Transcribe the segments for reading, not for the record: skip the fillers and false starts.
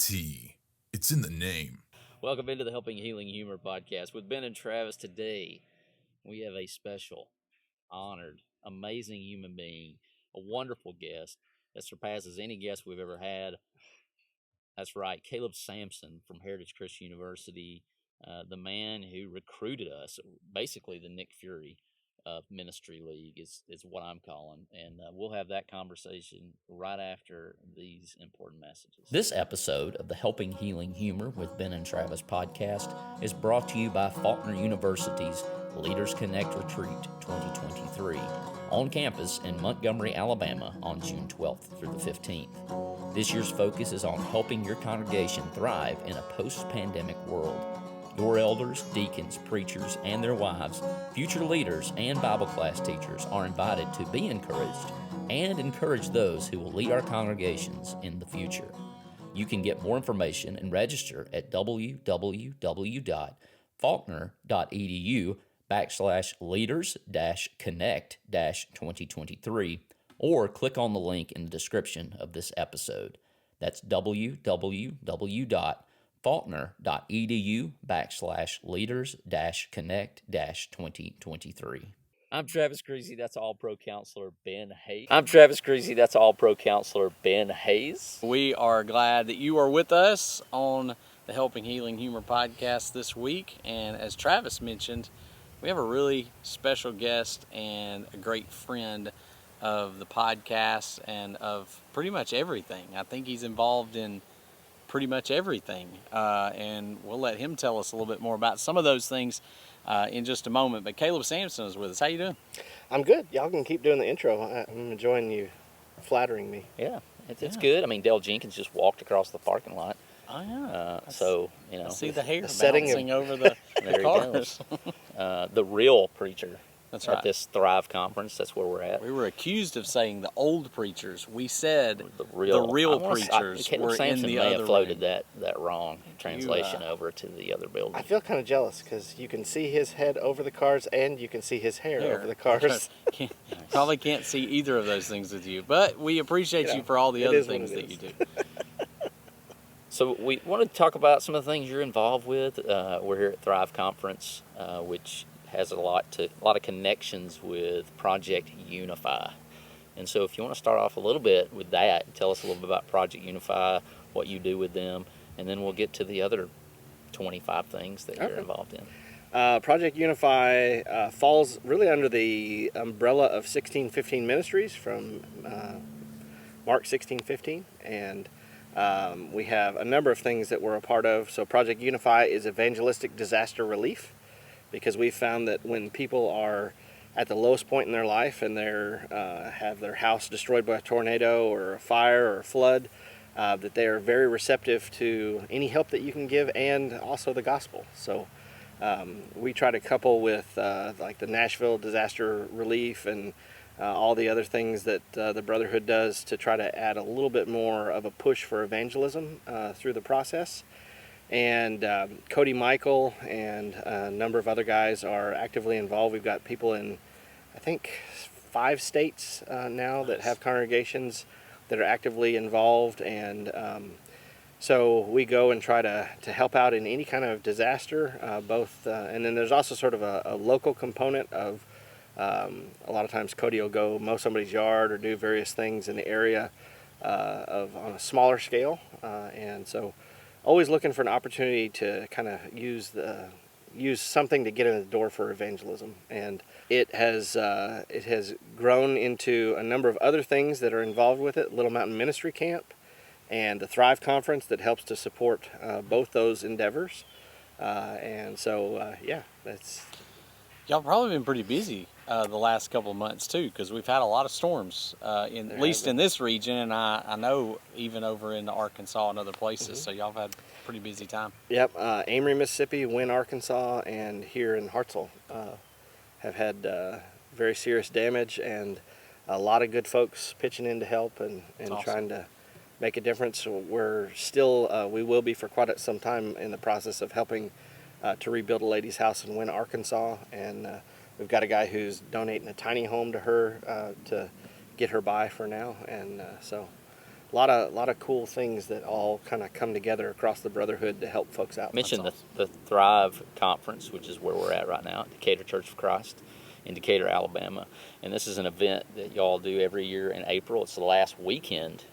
T. It's in the name. Welcome into the Helping Healing Humor podcast with Ben and Travis. Today, we have a special, honored, amazing human being, a wonderful guest that surpasses any guest we've ever had. That's right, Caleb Sampson from Heritage Christian University, the man who recruited us, basically the Nick Fury of Ministry League is what I'm calling. And we'll have that conversation right after these important messages. This episode of the Helping Healing Humor with Ben and Travis podcast is brought to you by Faulkner University's Leaders Connect Retreat 2023 on campus in Montgomery, Alabama on June 12th through the 15th. This year's focus is on helping your congregation thrive in a post-pandemic world. Your elders, deacons, preachers, and their wives, future leaders, and Bible class teachers are invited to be encouraged and encourage those who will lead our congregations in the future. You can get more information and register at www.faulkner.edu/leaders-connect-2023 or click on the link in the description of this episode. That's www.faulkner.edu/leaders-connect-2023. I'm Travis Creasy, that's All-Pro Counselor Ben Hayes. We are glad that you are with us on the Helping Healing Humor podcast this week. And as Travis mentioned, we have a really special guest and a great friend of the podcast and of pretty much everything. I think he's involved in pretty much everything. And we'll let him tell us a little bit more about some of those things in just a moment. But Caleb Sampson is with us. How you doing? I'm good. Y'all can keep doing the intro. I'm enjoying you flattering me. Yeah, it's good. I mean, Dale Jenkins just walked across the parking lot. Oh, yeah. So, you know. I see the hair bouncing over the There he cars. The real preacher. That's at right. this Thrive conference. That's where we're at. We were accused of saying the old preachers. We said The real preachers Caleb were Sampson in the may other have floated room. that wrong translation over to the other building. I feel kind of jealous because you can see his head over the cars and you can see his hair over the That's cars. right. Probably can't see either of those things with you, but we appreciate you for all the it other is what things it that is. you do. So we wanted to talk about some of the things you're involved with. We're here at Thrive Conference, which has a lot of connections with Project Unify. And so if you want to start off a little bit with that, tell us a little bit about Project Unify, what you do with them, and then we'll get to the other 25 things that you're involved in. Project Unify falls really under the umbrella of 1615 Ministries from Mark 16:15, and we have a number of things that we're a part of. So Project Unify is evangelistic disaster relief, because we found that when people are at the lowest point in their life and they're have their house destroyed by a tornado or a fire or a flood, that they are very receptive to any help that you can give and also the gospel. So we try to couple with like the Nashville disaster relief and all the other things that the Brotherhood does to try to add a little bit more of a push for evangelism through the process. And Cody Michael and a number of other guys are actively involved. We've got people in, I think, 5 states now that have congregations that are actively involved. And so we go and try to help out in any kind of disaster, both. And then there's also sort of a local component of, a lot of times Cody will go mow somebody's yard or do various things in the area on a smaller scale. And so always looking for an opportunity to kind of use something to get in the door for evangelism, and it has grown into a number of other things that are involved with it. Little Mountain Ministry Camp, and the Thrive Conference that helps to support both those endeavors, and so that's. Y'all probably been pretty busy the last couple of months too, because we've had a lot of storms, at least in this region, and I know even over in Arkansas and other places. So y'all have had a pretty busy time. Yep, Amory, Mississippi, Wynne, Arkansas, and here in Hartselle have had very serious damage, and a lot of good folks pitching in to help and awesome. Trying to make a difference. We're still, we will be for quite some time in the process of helping to rebuild a lady's house in Wynne, Arkansas, and we've got a guy who's donating a tiny home to her to get her by for now, and so lot of cool things that all kind of come together across the brotherhood to help folks out. Mentioned That's the Thrive Conference, which is where we're at right now at Decatur Church of Christ in Decatur, Alabama. And this is an event that y'all do every year in April. It's the last weekend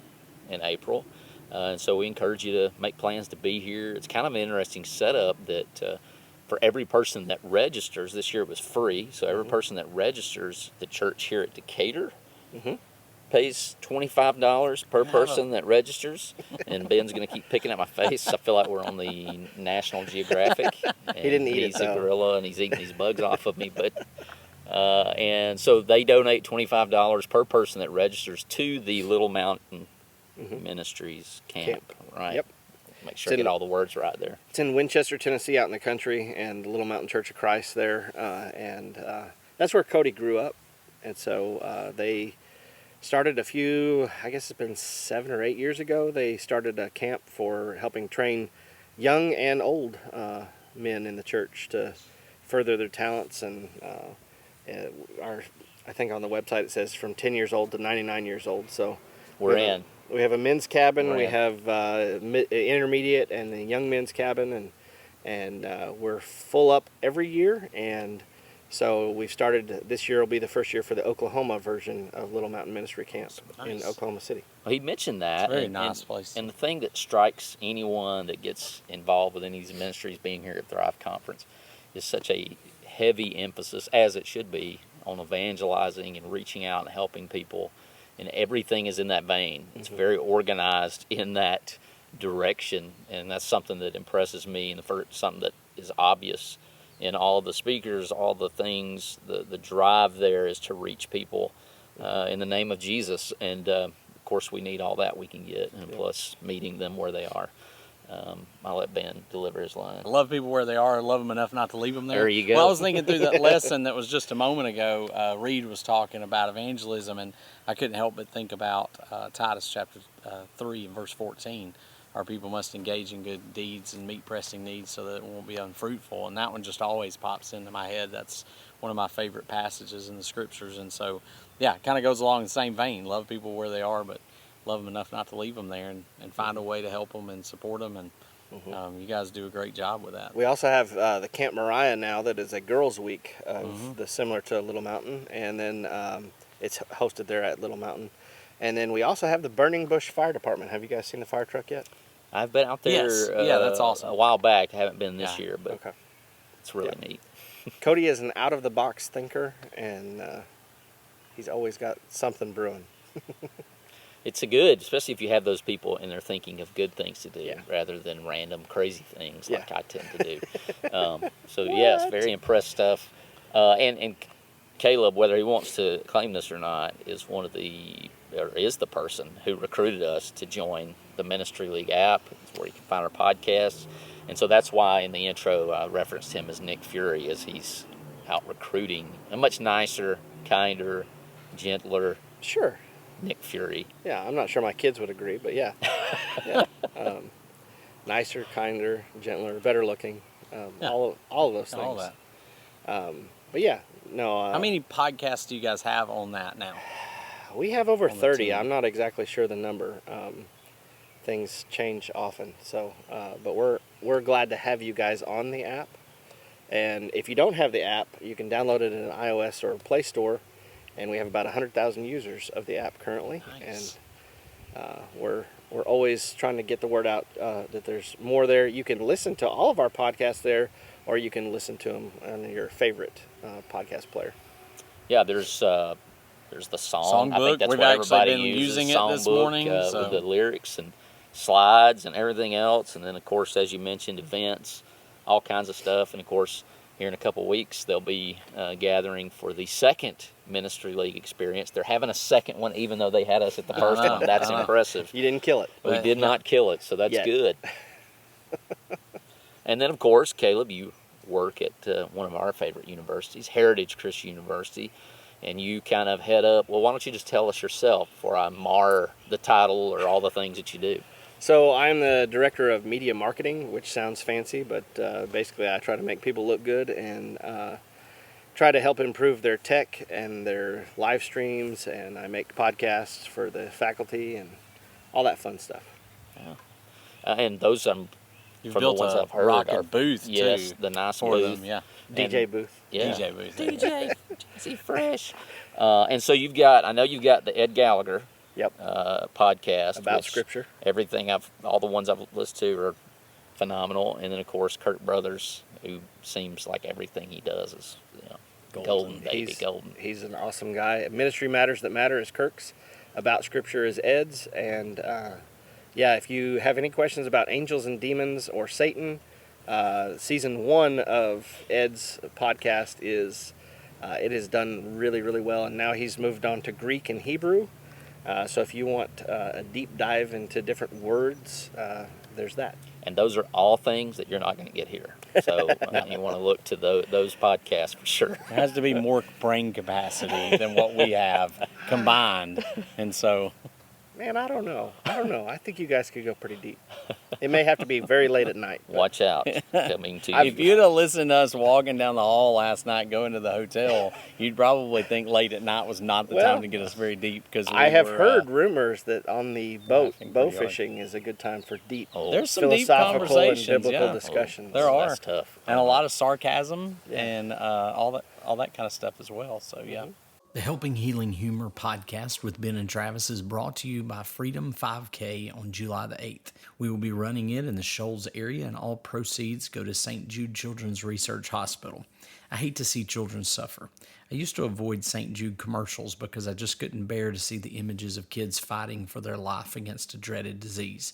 in April. And so we encourage you to make plans to be here. It's kind of an interesting setup that for every person that registers, this year it was free, so every person that registers the church here at Decatur pays $25 per person that registers. And Ben's going to keep picking at my face. I feel like we're on the National Geographic. And He didn't eat it, he's a though. gorilla and he's eating these bugs off of me. But and so they donate $25 per person that registers to the Little Mountain Ministries camp. Right? Yep. Make sure I get all the words right there. It's in Winchester, Tennessee, out in the country, and the Little Mountain Church of Christ there, and that's where Cody grew up. And so they started a few, I guess it's been 7 or 8 years ago. They started a camp for helping train young and old men in the church to further their talents. And I think on the website it says from 10 years old to 99 years old. So We're in. We have a men's cabin. We're We in. have intermediate and the young men's cabin, and we're full up every year. And so we've started. This year will be the first year for the Oklahoma version of Little Mountain Ministry Camp in Nice. Oklahoma City. Well, he mentioned that. It's a very and- nice and- place. And the thing that strikes anyone that gets involved with any of these ministries being here at Thrive Conference is such a heavy emphasis, as it should be, on evangelizing and reaching out and helping people. And everything is in that vein. It's very organized in that direction, and that's something that impresses me, and something that is obvious in all the speakers, all the things. The drive there is to reach people in the name of Jesus, and of course we need all that we can get, and plus meeting them where they are. I'll let Ben deliver his line. I love people where they are. I love them enough not to leave them there. There you go. Well, I was thinking through that lesson that was just a moment ago. Reed was talking about evangelism, and I couldn't help but think about Titus chapter 3 and verse 14. Our people must engage in good deeds and meet pressing needs so that it won't be unfruitful. And that one just always pops into my head. That's one of my favorite passages in the scriptures. And so, yeah, it kind of goes along the same vein. Love people where they are, but love them enough not to leave them there, and find a way to help them and support them. And you guys do a great job with that. We also have the Camp Moriah now, that is a girls' week of similar to Little Mountain, and then it's hosted there at Little Mountain. And then we also have the Burning Bush Fire Department. Have you guys seen the fire truck yet? I've been out there Yes. Yeah, that's awesome. a while back. I haven't been this Yeah. year, but Okay. it's really neat. Cody is an out-of-the-box thinker, and he's always got something brewing. It's a good, especially if you have those people and they're thinking of good things to do Yeah. rather than random crazy things Yeah. like I tend to do. So yes, very impressed stuff. And Caleb, whether he wants to claim this or not, is is the person who recruited us to join the Ministry League app. It's where you can find our podcasts. And so that's why in the intro I referenced him as Nick Fury, as he's out recruiting a much nicer, kinder, gentler Sure. Nick Fury. Yeah, I'm not sure my kids would agree, but yeah. Yeah. Nicer, kinder, gentler, better looking. Yeah. All of those things. All that. But yeah, no. How many podcasts do you guys have on that now? We have over on the 30. team? I'm not exactly sure the number. Things change often, so but we're glad to have you guys on the app. And if you don't have the app, you can download it in an iOS or Play Store. And we have about 100,000 users of the app currently. Nice. And we're always trying to get the word out that there's more there. You can listen to all of our podcasts there, or you can listen to them on your favorite podcast player. Yeah, there's the song. I Songbook. think that's We've what actually everybody been uses. using it this Songbook, morning, so- with the lyrics and slides and everything else. And then, of course, as you mentioned, events, all kinds of stuff. And, of course, here in a couple of weeks, they'll be gathering for the second Ministry League experience. They're having a second one, even though they had us at the first know, one. That's I know. impressive. You didn't kill it. We did not kill it, so that's Yet. good. And then, of course, Caleb, you work at one of our favorite universities, Heritage Christian University, and you kind of head up. Well, why don't you just tell us yourself before I mar the title or all the things that you do? So I'm the director of media marketing, which sounds fancy, but basically I try to make people look good and try to help improve their tech and their live streams, and I make podcasts for the faculty and all that fun stuff. And those You've from built the ones a I've heard rocking are, booth yes, too the nice for booth. them. Yeah, DJ booth. Yeah. DJ booth. DJ, is he fresh? And so I know you've got the Ed Gallagher Yep. podcast About which Scripture. all the ones I've listened to are phenomenal, and then of course Kirk Brothers, who seems like everything he does is golden baby, golden. He's an awesome guy. Ministry Matters That Matter is Kirk's. About Scripture is Ed's. And if you have any questions about angels and demons or Satan, season 1 of Ed's podcast is done really, really well. And now he's moved on to Greek and Hebrew. So if you want a deep dive into different words, there's that. And those are all things that you're not going to get here. So you want to look to those podcasts for sure. There has to be more brain capacity than what we have combined, and so. Man, I don't know. I think you guys could go pretty deep. It may have to be very late at night. Watch out. Coming to you. If you'd have listened to us walking down the hall last night going to the hotel, you'd probably think late at night was not the time to get us very deep. Because I have heard rumors that on the bow pretty fishing is a good time for deep, there's some deep philosophical and conversations, biblical discussions. There are. That's tough. And a lot of sarcasm and all that kind of stuff as well. So yeah. The Helping Healing Humor podcast with Ben and Travis is brought to you by Freedom 5K on July the 8th. We will be running it in the Shoals area, and all proceeds go to St. Jude Children's Research Hospital. I hate to see children suffer. I used to avoid St. Jude commercials because I just couldn't bear to see the images of kids fighting for their life against a dreaded disease.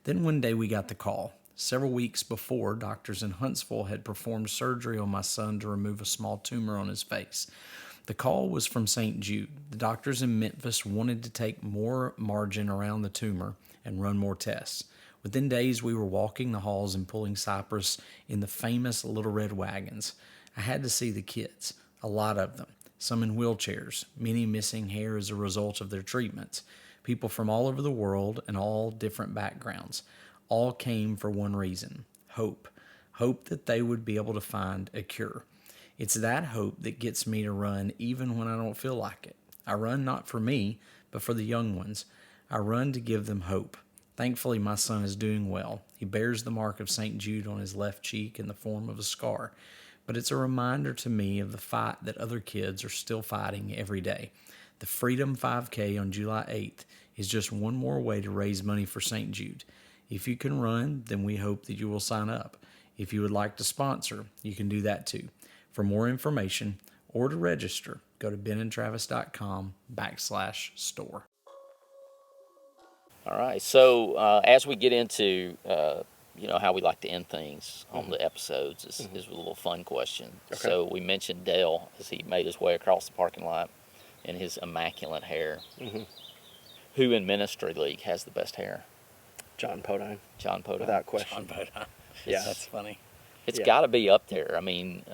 Then one day we got the call. Several weeks before, doctors in Huntsville had performed surgery on my son to remove a small tumor on his face. The call was from St. Jude. The doctors in Memphis wanted to take more margin around the tumor and run more tests. Within days, we were walking the halls and pulling cypress in the famous Little Red Wagons. I had to see the kids, a lot of them, some in wheelchairs, many missing hair as a result of their treatments. People from all over the world and all different backgrounds. All came for one reason, hope. Hope that they would be able to find a cure. It's that hope that gets me to run even when I don't feel like it. I run not for me, but for the young ones. I run to give them hope. Thankfully, my son is doing well. He bears the mark of St. Jude on his left cheek in the form of a scar. But it's a reminder to me of the fight that other kids are still fighting every day. The Freedom 5K on July 8th is just one more way to raise money for St. Jude. If you can run, then we hope that you will sign up. If you would like to sponsor, you can do that too. For more information or to register, go to benandtravis.com/store. All right. So as we get into how we like to end things on the episodes, is a little fun question. Okay. So we mentioned Dale as he made his way across the parking lot in his immaculate hair. Mm-hmm. Who in Ministry League has the best hair? John Podine, John Podine. without question. John Bodine. Yeah. That's funny. It's got to be up there. I mean,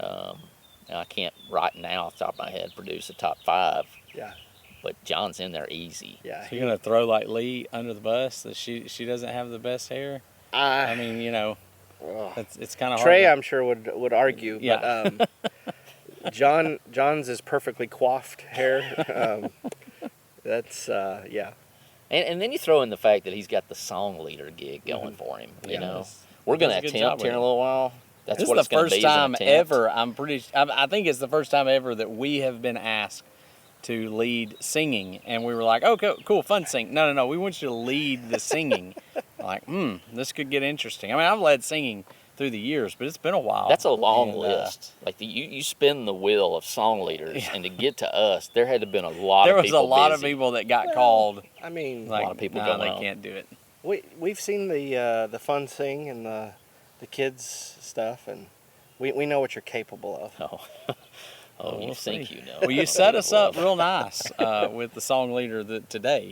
I can't right now off the top of my head produce a top 5. Yeah. But John's in there easy. Yeah. So you're gonna throw like Lee under the bus that she doesn't have the best hair? I mean, it's kind of hard. Trey, I'm sure would argue, Yeah. but John's is perfectly coiffed hair. That's yeah. And then you throw in the fact that he's got the song leader gig going for him. You know, we're going to Does a good job attempt here in a with it. little while. That's This what is it's the going to first be. time ever. I think it's the first time ever that we have been asked to lead singing, and we were like, "Oh, cool, fun sing." No, we want you to lead the singing. Like, this could get interesting. I mean, I've led singing through the years, but it's been a while. That's a long list. Like you spin the wheel of song leaders, and to get to us, there had to have been a lot. There of was people a lot busy. of people that got called. I mean, Like, lot of people no, going they on. can't do it. we've seen the fun sing and the kids stuff, and we know what you're capable of. Oh, you we'll think see. you know. Well, you set us up real nice with the song leader today.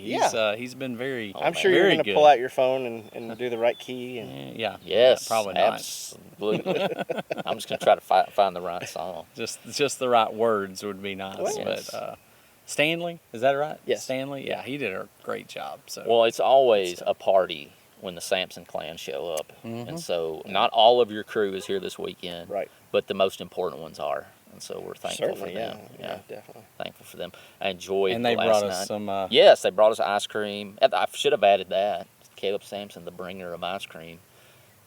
He's been very. I'm sure very you're going to good. pull out your phone and do the right key. And Yeah. Yes, Probably not. absolutely. I'm just going to try to find the right song. Just the right words would be nice. Well, yes. But Stanley, is that right? Yes. Stanley, yeah, he did a great job. So Well, it's always a party when the Sampson clan show up, and so not all of your crew is here this weekend, Right. but the most important ones are. and so we're thankful Certainly, for them. yeah, definitely. Thankful for them. I enjoyed. And they last brought night. us some. Yes, they brought us ice cream. I should have added that. Caleb Sampson, the bringer of ice cream.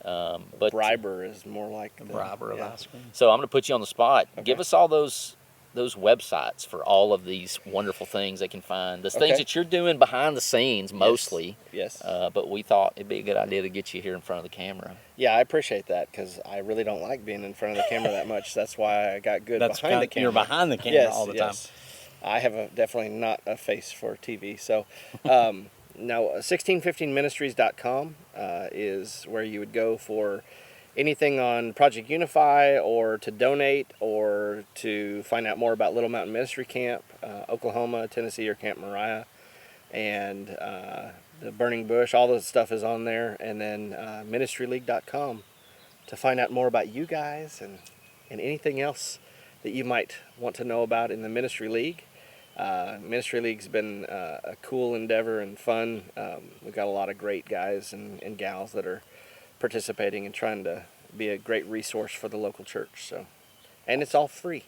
But Briber is more like the briber of ice cream. So I'm going to put you on the spot. Okay. Give us all those websites for all of these wonderful things they can find. The things that you're doing behind the scenes mostly. Yes. But we thought it'd be a good idea to get you here in front of the camera. Yeah, I appreciate that because I really don't like being in front of the camera that much. That's why I got good behind the camera. You're behind the camera all the time. I have definitely not a face for TV. So now 1615ministries.com is where you would go for anything on Project Unify, or to donate, or to find out more about Little Mountain Ministry Camp, Oklahoma, Tennessee, or Camp Moriah, and the Burning Bush. All this stuff is on there. And then ministryleague.com to find out more about you guys and anything else that you might want to know about in the Ministry League. Ministry League's been a cool endeavor and fun. We've got a lot of great guys and gals that are participating and trying to be a great resource for the local church. So, and it's all free.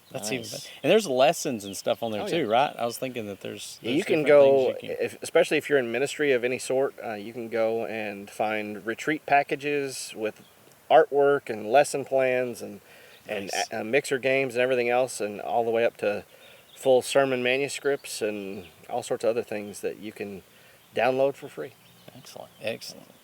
That's even better. And there's lessons and stuff on there too, right? I was thinking that there's you can go, especially if you're in ministry of any sort, you can go and find retreat packages with artwork and lesson plans and mixer games and everything else, and all the way up to full sermon manuscripts and all sorts of other things that you can download for free. Excellent.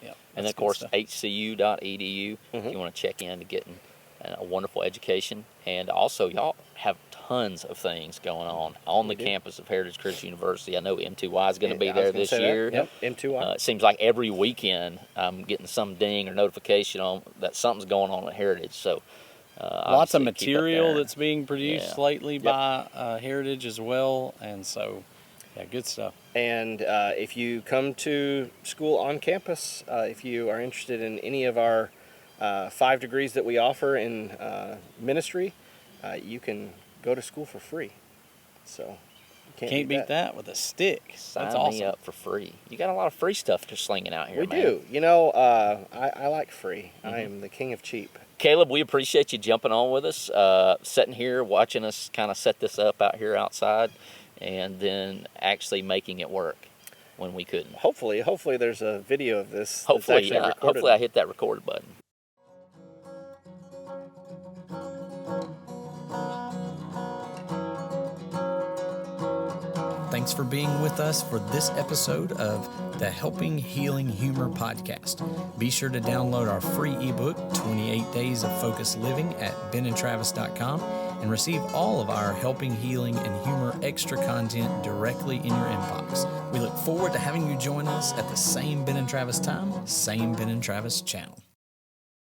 Yeah. And then, of course, hcu.edu if you want to check in to getting a wonderful education. And also, y'all have tons of things going on the campus of Heritage Christian University. I know M2Y is going to be there this year. Yep, M2Y. It seems like every weekend I'm getting some ding or notification on that something's going on at Heritage. So lots of material that's being produced lately by Heritage as well. And so, yeah, good stuff. And if you come to school on campus, if you are interested in any of our 5 degrees that we offer in ministry, you can go to school for free. So you can't beat that with a stick. That's awesome. Sign me up for free. You got a lot of free stuff just slinging out here, We man. do. You know, I like free. I am the king of cheap. Caleb, we appreciate you jumping on with us, sitting here watching us kind of set this up out here outside, and then actually making it work when we couldn't. Hopefully there's a video of this. Hopefully I hit that record button. Thanks for being with us for this episode of the Helping Healing Humor podcast. Be sure to download our free ebook, 28 Days of Focused Living, at benandtravis.com and receive all of our Helping Healing and Humor extra content directly in your inbox. We look forward to having you join us at the same Ben and Travis time, same Ben and Travis channel.